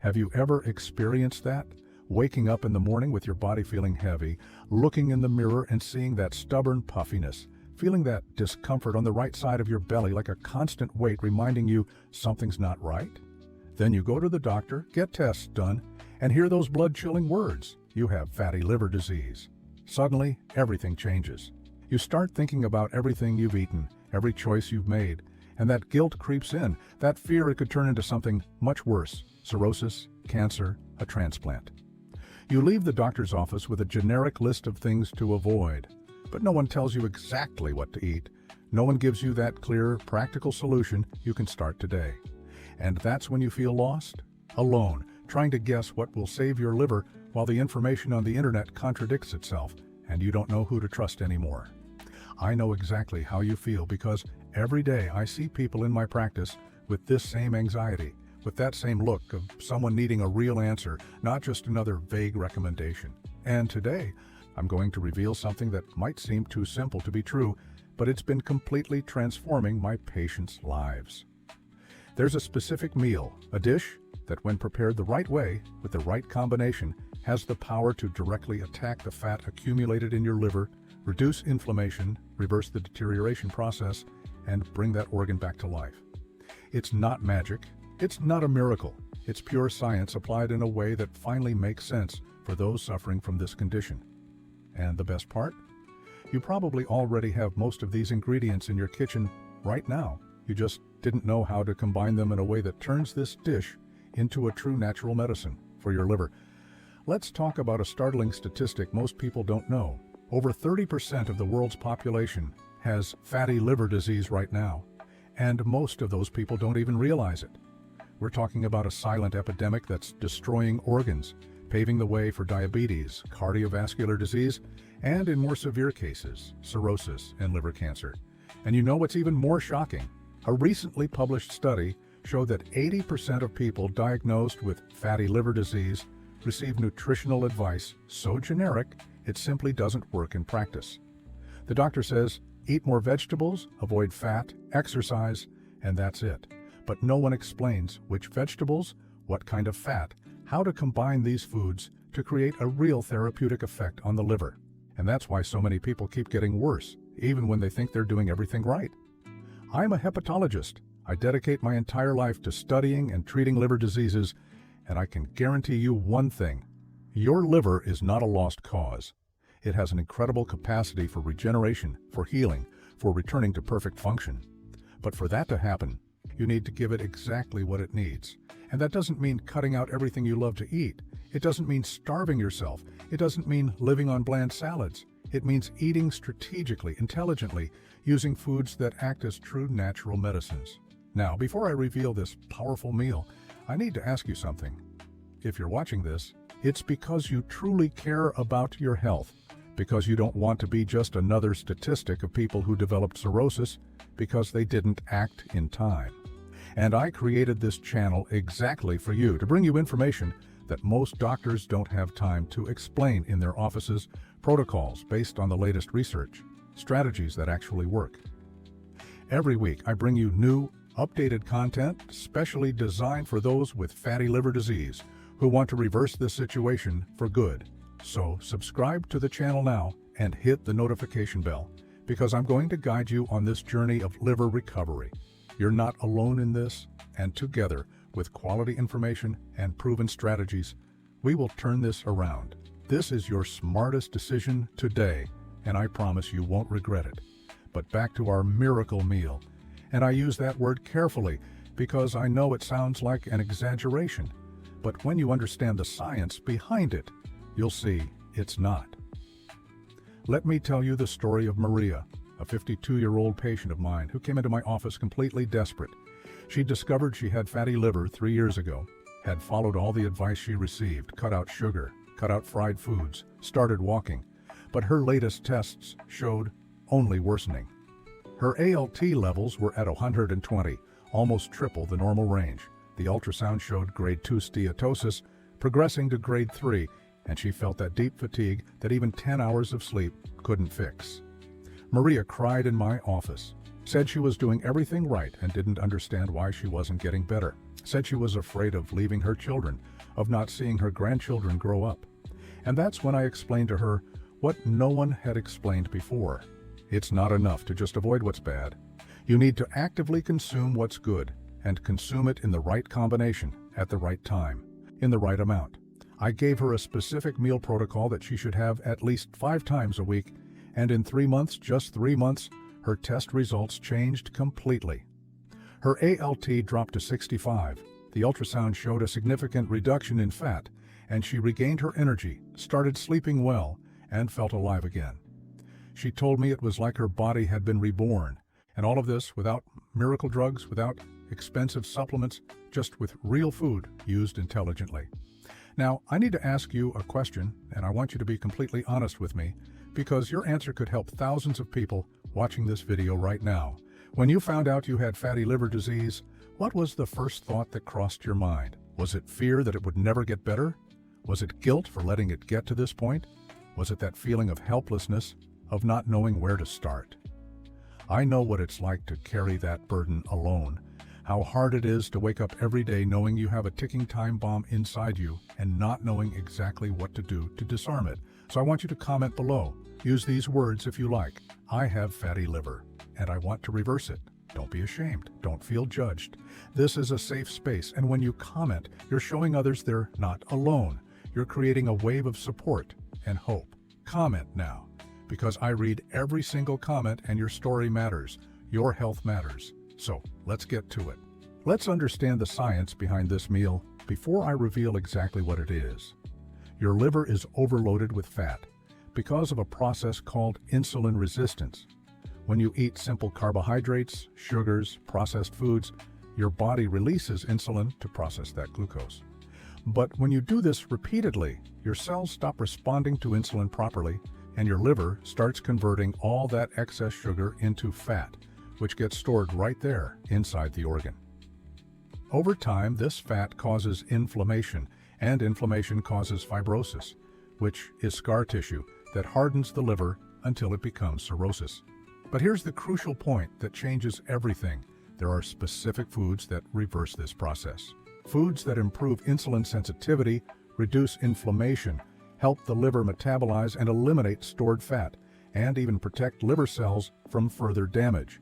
Have you ever experienced that? Waking up in the morning with your body feeling heavy, looking in the mirror and seeing that stubborn puffiness, feeling that discomfort on the right side of your belly like a constant weight reminding you something's not right? Then you go to the doctor, get tests done, and hear those blood-chilling words. You have fatty liver disease. Suddenly, everything changes. You start thinking about everything you've eaten, every choice you've made, and that guilt creeps in, that fear it could turn into something much worse: cirrhosis, cancer, a transplant. You leave the doctor's office with a generic list of things to avoid, but no one tells you exactly what to eat. No one gives you that clear, practical solution you can start today. And that's when you feel lost, alone, trying to guess what will save your liver while the information on the internet contradicts itself, and you don't know who to trust anymore. I know exactly how you feel because every day I see people in my practice with this same anxiety, with that same look of someone needing a real answer, not just another vague recommendation. And today, I'm going to reveal something that might seem too simple to be true, but it's been completely transforming my patients' lives. There's a specific meal, a dish, that when prepared the right way, with the right combination, has the power to directly attack the fat accumulated in your liver, reduce inflammation, reverse the deterioration process, and bring that organ back to life. It's not magic. It's not a miracle. It's pure science applied in a way that finally makes sense for those suffering from this condition. And the best part? You probably already have most of these ingredients in your kitchen right now. You just didn't know how to combine them in a way that turns this dish into a true natural medicine for your liver. Let's talk about a startling statistic most people don't know. Over 30% of the world's population has fatty liver disease right now, and most of those people don't even realize it. We're talking about a silent epidemic that's destroying organs, paving the way for diabetes, cardiovascular disease, and in more severe cases, cirrhosis and liver cancer. And you know what's even more shocking? A recently published study showed that 80% of people diagnosed with fatty liver disease receive nutritional advice so generic it simply doesn't work in practice. The doctor says, eat more vegetables, avoid fat, exercise, and that's it. But no one explains which vegetables, what kind of fat, how to combine these foods to create a real therapeutic effect on the liver. And that's why so many people keep getting worse, even when they think they're doing everything right. I'm a hepatologist. I dedicate my entire life to studying and treating liver diseases, and I can guarantee you one thing: your liver is not a lost cause. It has an incredible capacity for regeneration, for healing, for returning to perfect function. But for that to happen, you need to give it exactly what it needs. And that doesn't mean cutting out everything you love to eat. It doesn't mean starving yourself. It doesn't mean living on bland salads. It means eating strategically, intelligently, using foods that act as true natural medicines. Now, before I reveal this powerful meal, I need to ask you something. If you're watching this, it's because you truly care about your health, because you don't want to be just another statistic of people who developed cirrhosis because they didn't act in time. And I created this channel exactly for you, to bring you information that most doctors don't have time to explain in their offices, protocols based on the latest research, strategies that actually work. Every week I bring you new, updated content specially designed for those with fatty liver disease who want to reverse this situation for good. So subscribe to the channel now and hit the notification bell, because I'm going to guide you on this journey of liver recovery. You're not alone in this, and together, with quality information and proven strategies, we will turn this around. This is your smartest decision today, and I promise you won't regret it. But back to our miracle meal. And I use that word carefully because I know it sounds like an exaggeration. But when you understand the science behind it, you'll see it's not. Let me tell you the story of Maria, a 52-year-old patient of mine who came into my office completely desperate. She discovered she had fatty liver 3 years ago, had followed all the advice she received, cut out sugar, cut out fried foods, started walking, but her latest tests showed only worsening. Her ALT levels were at 120, almost triple the normal range. The ultrasound showed grade 2 steatosis, progressing to grade 3, and she felt that deep fatigue that even 10 hours of sleep couldn't fix. Maria cried in my office, said she was doing everything right and didn't understand why she wasn't getting better. said she was afraid of leaving her children, of not seeing her grandchildren grow up. And that's when I explained to her what no one had explained before. It's not enough to just avoid what's bad. You need to actively consume what's good, and consume it in the right combination, at the right time, in the right amount. I gave her a specific meal protocol that she should have at least 5 times a week, and in 3 months, just 3 months, her test results changed completely. Her ALT dropped to 65. The ultrasound showed a significant reduction in fat, and she regained her energy, started sleeping well, and felt alive again. She told me it was like her body had been reborn, and all of this without miracle drugs, without expensive supplements, just with real food used intelligently. Now, I need to ask you a question, and I want you to be completely honest with me, because your answer could help thousands of people watching this video right now. When you found out you had fatty liver disease, what was the first thought that crossed your mind? Was it fear that it would never get better? Was it guilt for letting it get to this point? Was it that feeling of helplessness, of not knowing where to start? I know what it's like to carry that burden alone, how hard it is to wake up every day knowing you have a ticking time bomb inside you and not knowing exactly what to do to disarm it. So I want you to comment below. Use these words if you like. I have fatty liver, and I want to reverse it. Don't be ashamed. Don't feel judged. This is a safe space, and when you comment, you're showing others they're not alone. You're creating a wave of support and hope. Comment now, because I read every single comment and your story matters. Your health matters. So let's get to it. Let's understand the science behind this meal before I reveal exactly what it is. Your liver is overloaded with fat because of a process called insulin resistance. When you eat simple carbohydrates, sugars, processed foods, your body releases insulin to process that glucose. But when you do this repeatedly, your cells stop responding to insulin properly, and your liver starts converting all that excess sugar into fat, which gets stored right there inside the organ. Over time, this fat causes inflammation, and inflammation causes fibrosis, which is scar tissue that hardens the liver until it becomes cirrhosis. But here's the crucial point that changes everything. There are specific foods that reverse this process. Foods that improve insulin sensitivity, reduce inflammation, help the liver metabolize and eliminate stored fat, and even protect liver cells from further damage.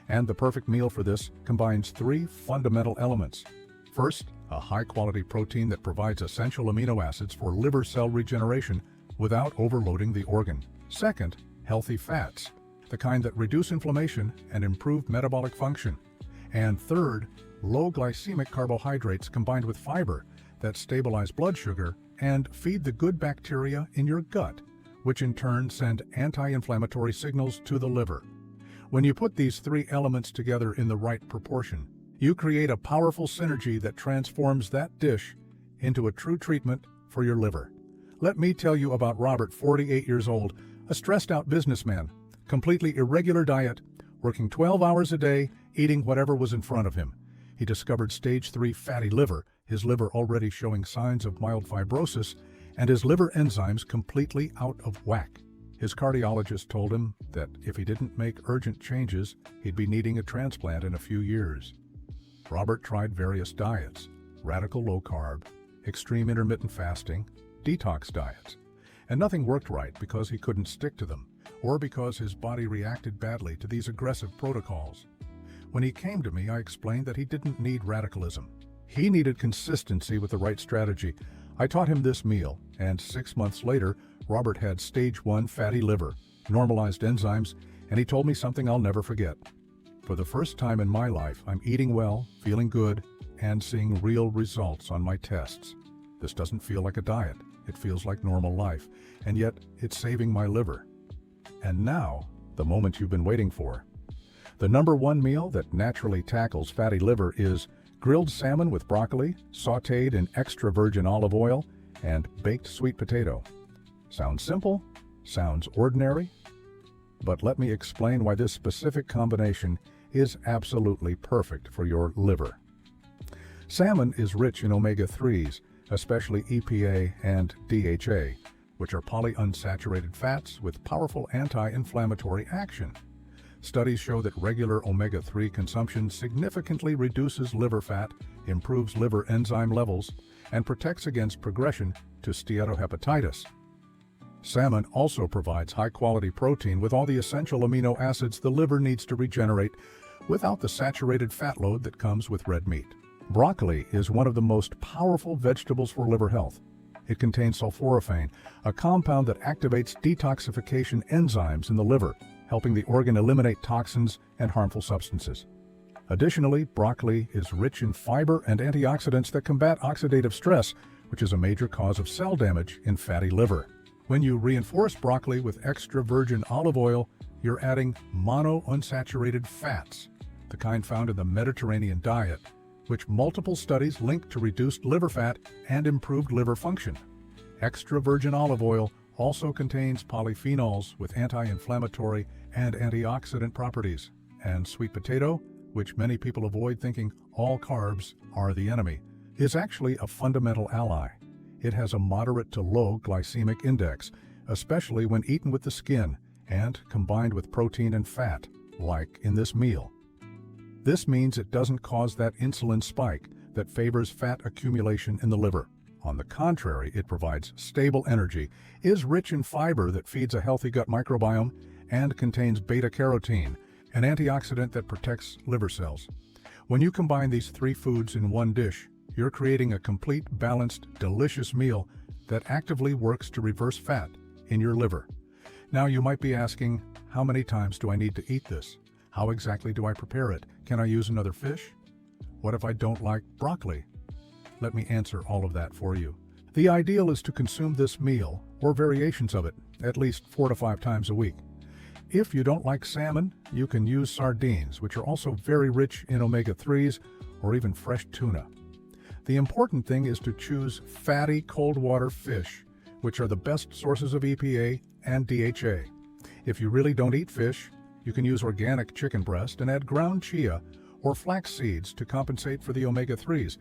And the perfect meal for this combines 3 fundamental elements. First, a high-quality protein that provides essential amino acids for liver cell regeneration without overloading the organ. Second, healthy fats, the kind that reduce inflammation and improve metabolic function. And third, low glycemic carbohydrates combined with fiber that stabilize blood sugar and feed the good bacteria in your gut, which in turn send anti-inflammatory signals to the liver. When you put these 3 elements together in the right proportion, you create a powerful synergy that transforms that dish into a true treatment for your liver. Let me tell you about Robert, 48 years old, a stressed-out businessman, completely irregular diet, working 12 hours a day, eating whatever was in front of him. He discovered stage 3 fatty liver, his liver already showing signs of mild fibrosis, and his liver enzymes completely out of whack. His cardiologist told him that if he didn't make urgent changes, he'd be needing a transplant in a few years. Robert tried various diets, radical low-carb, extreme intermittent fasting, detox diets, and nothing worked right because he couldn't stick to them, or because his body reacted badly to these aggressive protocols. When he came to me, I explained that he didn't need radicalism. He needed consistency with the right strategy. I taught him this meal, and 6 months later, Robert had stage 1 fatty liver, normalized enzymes, and he told me something I'll never forget. For the first time in my life, I'm eating well, feeling good, and seeing real results on my tests. This doesn't feel like a diet. It feels like normal life, and yet it's saving my liver. And now, the moment you've been waiting for. The number 1 meal that naturally tackles fatty liver is grilled salmon with broccoli, sautéed in extra virgin olive oil, and baked sweet potato. Sounds simple? Sounds ordinary? But let me explain why this specific combination is absolutely perfect for your liver. Salmon is rich in omega-3s, especially EPA and DHA, which are polyunsaturated fats with powerful anti-inflammatory action. Studies show that regular omega-3 consumption significantly reduces liver fat, improves liver enzyme levels, and protects against progression to steatohepatitis. Salmon also provides high-quality protein with all the essential amino acids the liver needs to regenerate without the saturated fat load that comes with red meat. Broccoli is one of the most powerful vegetables for liver health. It contains sulforaphane, a compound that activates detoxification enzymes in the liver, helping the organ eliminate toxins and harmful substances. Additionally, broccoli is rich in fiber and antioxidants that combat oxidative stress, which is a major cause of cell damage in fatty liver. When you reinforce broccoli with extra virgin olive oil, you're adding monounsaturated fats, the kind found in the Mediterranean diet, which multiple studies link to reduced liver fat and improved liver function. Extra virgin olive oil also contains polyphenols with anti-inflammatory and antioxidant properties. And sweet potato, which many people avoid thinking all carbs are the enemy, is actually a fundamental ally. It has a moderate to low glycemic index, especially when eaten with the skin and combined with protein and fat, like in this meal. This means it doesn't cause that insulin spike that favors fat accumulation in the liver. On the contrary, it provides stable energy, is rich in fiber that feeds a healthy gut microbiome, and contains beta-carotene, an antioxidant that protects liver cells. When you combine these three foods in one dish, you're creating a complete, balanced, delicious meal that actively works to reverse fat in your liver. Now you might be asking, how many times do I need to eat this? How exactly do I prepare it? Can I use another fish? What if I don't like broccoli? Let me answer all of that for you. The ideal is to consume this meal, or variations of it, at least 4 to 5 times a week. If you don't like salmon, you can use sardines, which are also very rich in omega-3s, or even fresh tuna. The important thing is to choose fatty cold water fish, which are the best sources of EPA and DHA. If you really don't eat fish, you can use organic chicken breast and add ground chia or flax seeds to compensate for the omega-3s,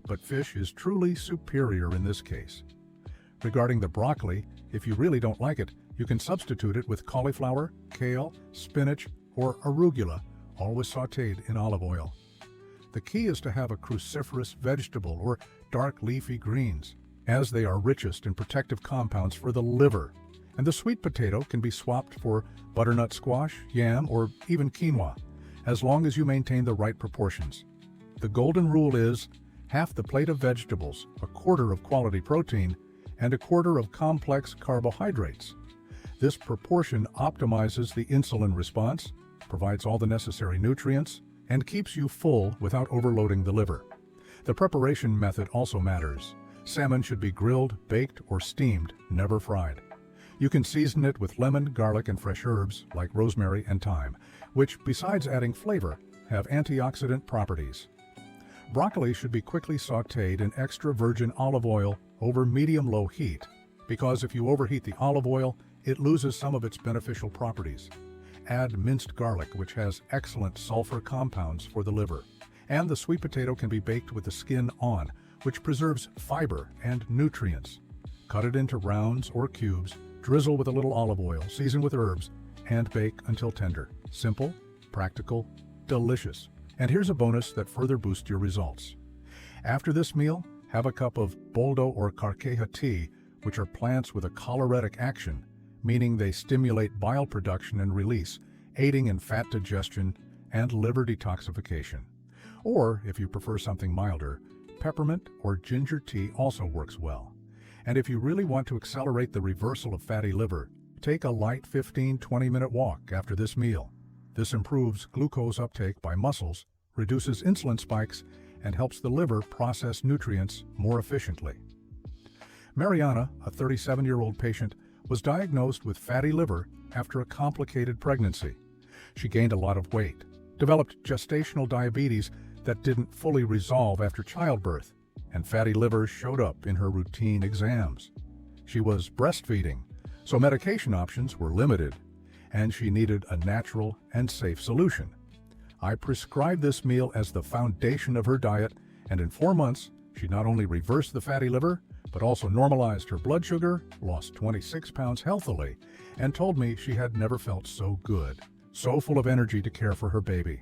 but fish is truly superior in this case. Regarding the broccoli, if you really don't like it, you can substitute it with cauliflower, kale, spinach, or arugula, always sautéed in olive oil. The key is to have a cruciferous vegetable or dark leafy greens, as they are richest in protective compounds for the liver. And the sweet potato can be swapped for butternut squash, yam, or even quinoa, as long as you maintain the right proportions. The golden rule is half the plate of vegetables, a quarter of quality protein, and a quarter of complex carbohydrates. This proportion optimizes the insulin response, provides all the necessary nutrients, and keeps you full without overloading the liver. The preparation method also matters. Salmon should be grilled, baked, or steamed, never fried. You can season it with lemon, garlic, and fresh herbs like rosemary and thyme, which, besides adding flavor, have antioxidant properties. Broccoli should be quickly sautéed in extra virgin olive oil over medium-low heat, because if you overheat the olive oil, it loses some of its beneficial properties. Add minced garlic, which has excellent sulfur compounds for the liver. And the sweet potato can be baked with the skin on, which preserves fiber and nutrients. Cut it into rounds or cubes, drizzle with a little olive oil, season with herbs, and bake until tender. Simple, practical, delicious. And here's a bonus that further boosts your results. After this meal, have a cup of boldo or carqueja tea, which are plants with a choleretic action, meaning they stimulate bile production and release, aiding in fat digestion and liver detoxification. Or, if you prefer something milder, peppermint or ginger tea also works well. And if you really want to accelerate the reversal of fatty liver, take a light 15-20 minute walk after this meal. This improves glucose uptake by muscles, reduces insulin spikes, and helps the liver process nutrients more efficiently. Mariana, a 37-year-old patient, was diagnosed with fatty liver after a complicated pregnancy. She gained a lot of weight, developed gestational diabetes that didn't fully resolve after childbirth, and fatty liver showed up in her routine exams. She was breastfeeding, so medication options were limited, and she needed a natural and safe solution. I prescribed this meal as the foundation of her diet, and in 4 months, she not only reversed the fatty liver, but also normalized her blood sugar, lost 26 pounds healthily, and told me she had never felt so good. so full of energy to care for her baby.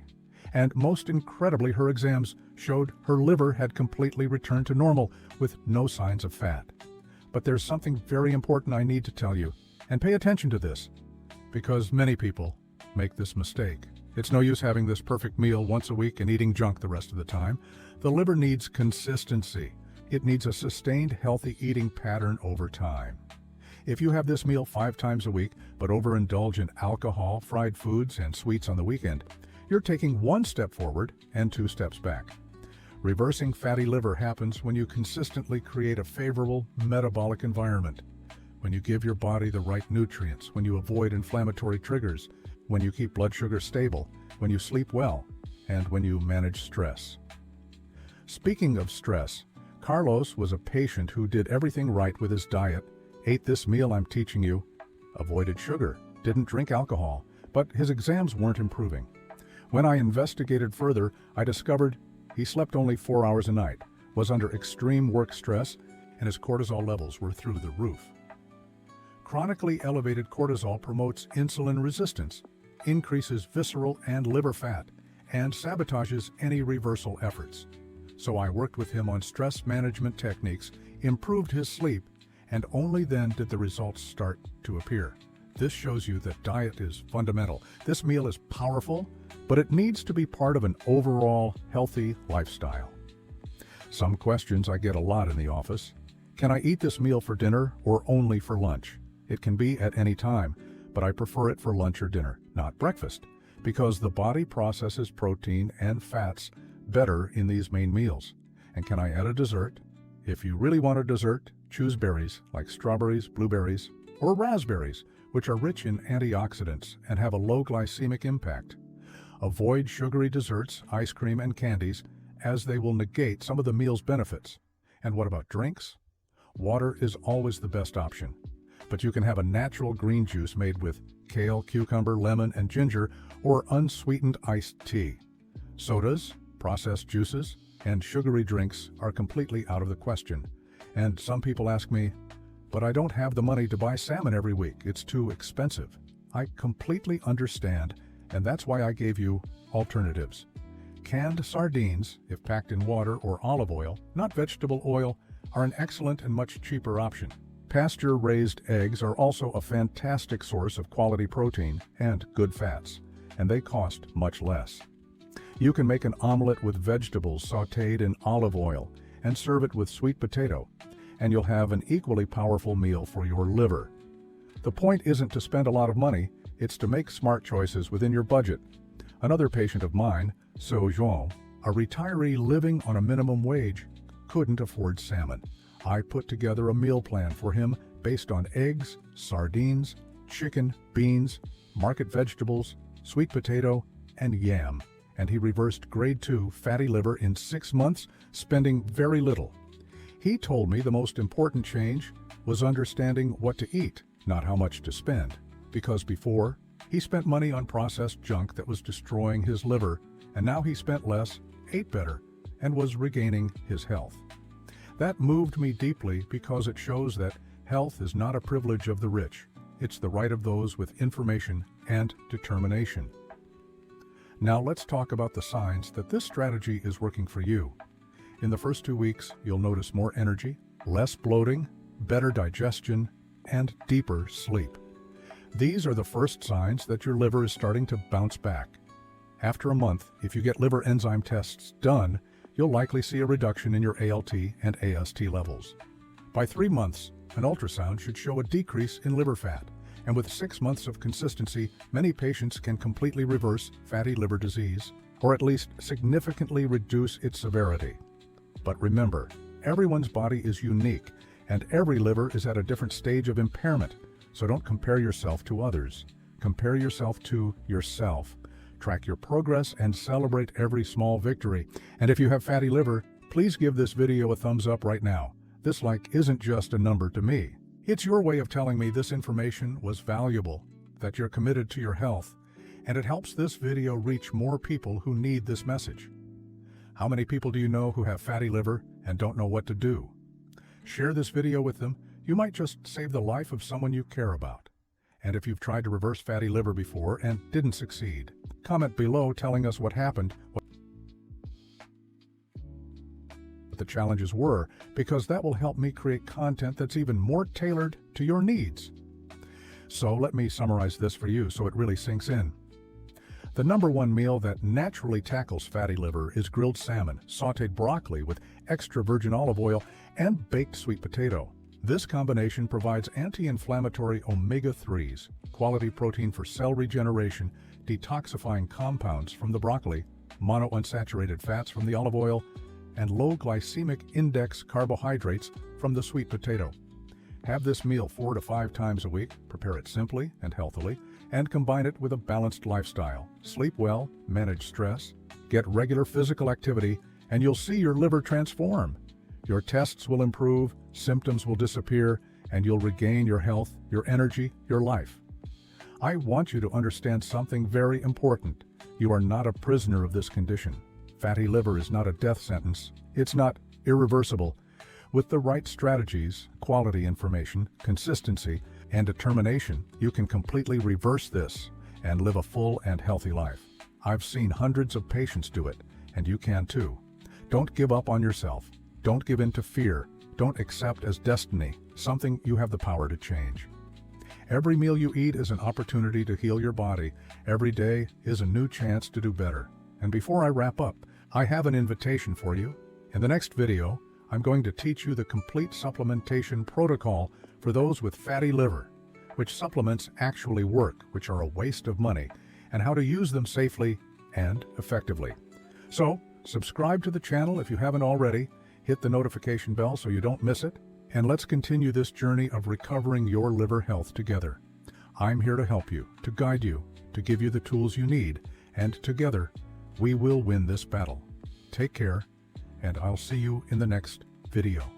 And most incredibly, her exams showed her liver had completely returned to normal with no signs of fat. But there's something very important I need to tell you, and pay attention to this, because many people make this mistake. It's no use having this perfect meal once a week and eating junk the rest of the time. The liver needs consistency. It needs a sustained, healthy eating pattern over time. If you have this meal 5 times a week, but overindulge in alcohol, fried foods, and sweets on the weekend, you're taking 1 step forward and 2 steps back. Reversing fatty liver happens when you consistently create a favorable metabolic environment, when you give your body the right nutrients, when you avoid inflammatory triggers, when you keep blood sugar stable, when you sleep well, and when you manage stress. Speaking of stress, Carlos was a patient who did everything right with his diet, ate this meal I'm teaching you, avoided sugar, didn't drink alcohol, but his exams weren't improving. When I investigated further, I discovered he slept only 4 hours a night, was under extreme work stress, and his cortisol levels were through the roof. Chronically elevated cortisol promotes insulin resistance, increases visceral and liver fat, and sabotages any reversal efforts. So I worked with him on stress management techniques, improved his sleep, and only then did the results start to appear. This shows you that diet is fundamental. This meal is powerful, but it needs to be part of an overall healthy lifestyle. Some questions I get a lot in the office. Can I eat this meal for dinner or only for lunch? It can be at any time, but I prefer it for lunch or dinner, not breakfast, because the body processes protein and fats better in these main meals. And can I add a dessert? If you really want a dessert, choose berries like strawberries, blueberries, or raspberries, which are rich in antioxidants and have a low glycemic impact. Avoid sugary desserts, ice cream, and candies, as they will negate some of the meal's benefits. And what about drinks? Water is always the best option, but you can have a natural green juice made with kale, cucumber, lemon, and ginger, or unsweetened iced tea. Sodas, processed juices, and sugary drinks are completely out of the question. And some people ask me, but I don't have the money to buy salmon every week. It's too expensive. I completely understand, and that's why I gave you alternatives. Canned sardines, if packed in water or olive oil, not vegetable oil, are an excellent and much cheaper option. Pasture-raised eggs are also a fantastic source of quality protein and good fats, and they cost much less. You can make an omelet with vegetables sautéed in olive oil and serve it with sweet potato, and you'll have an equally powerful meal for your liver. The point isn't to spend a lot of money, it's to make smart choices within your budget. Another patient of mine, So Zhuang, a retiree living on a minimum wage, couldn't afford salmon. I put together a meal plan for him based on eggs, sardines, chicken, beans, market vegetables, sweet potato, and yam, and he reversed grade 2 fatty liver in 6 months, spending very little. He told me the most important change was understanding what to eat, not how much to spend, because before, he spent money on processed junk that was destroying his liver, and now he spent less, ate better, and was regaining his health. That moved me deeply because it shows that health is not a privilege of the rich. It's the right of those with information and determination. Now let's talk about the signs that this strategy is working for you. In the first 2 weeks, you'll notice more energy, less bloating, better digestion, and deeper sleep. These are the first signs that your liver is starting to bounce back. After a month, if you get liver enzyme tests done, you'll likely see a reduction in your ALT and AST levels. By 3 months, an ultrasound should show a decrease in liver fat, and with 6 months of consistency, many patients can completely reverse fatty liver disease, or at least significantly reduce its severity. But remember, everyone's body is unique, and every liver is at a different stage of impairment, so don't compare yourself to others. Compare yourself to yourself. Track your progress and celebrate every small victory. And if you have fatty liver, please give this video a thumbs up right now. This like isn't just a number to me. It's your way of telling me this information was valuable, that you're committed to your health, and it helps this video reach more people who need this message. How many people do you know who have fatty liver and don't know what to do? Share this video with them. You might just save the life of someone you care about. And if you've tried to reverse fatty liver before and didn't succeed, comment below telling us what happened, what the challenges were, because that will help me create content that's even more tailored to your needs. So let me summarize this for you so it really sinks in. The number one meal that naturally tackles fatty liver is grilled salmon, sautéed broccoli with extra virgin olive oil, and baked sweet potato. This combination provides anti-inflammatory omega-3s, quality protein for cell regeneration, detoxifying compounds from the broccoli, monounsaturated fats from the olive oil, and low glycemic index carbohydrates from the sweet potato. Have this meal 4 to 5 times a week, prepare it simply and healthily, and combine it with a balanced lifestyle. Sleep well, manage stress, get regular physical activity, and you'll see your liver transform. Your tests will improve, symptoms will disappear, and you'll regain your health, your energy, your life. I want you to understand something very important. You are not a prisoner of this condition. Fatty liver is not a death sentence. It's not irreversible. With the right strategies, quality information, consistency, and determination, you can completely reverse this and live a full and healthy life. I've seen hundreds of patients do it, and you can too. Don't give up on yourself. Don't give in to fear. Don't accept as destiny something you have the power to change. Every meal you eat is an opportunity to heal your body. Every day is a new chance to do better. And before I wrap up, I have an invitation for you. In the next video, I'm going to teach you the complete supplementation protocol for those with fatty liver, which supplements actually work, which are a waste of money, and how to use them safely and effectively. So, subscribe to the channel if you haven't already, hit the notification bell so you don't miss it, and let's continue this journey of recovering your liver health together. I'm here to help you, to guide you, to give you the tools you need, and together, we will win this battle. Take care, and I'll see you in the next video.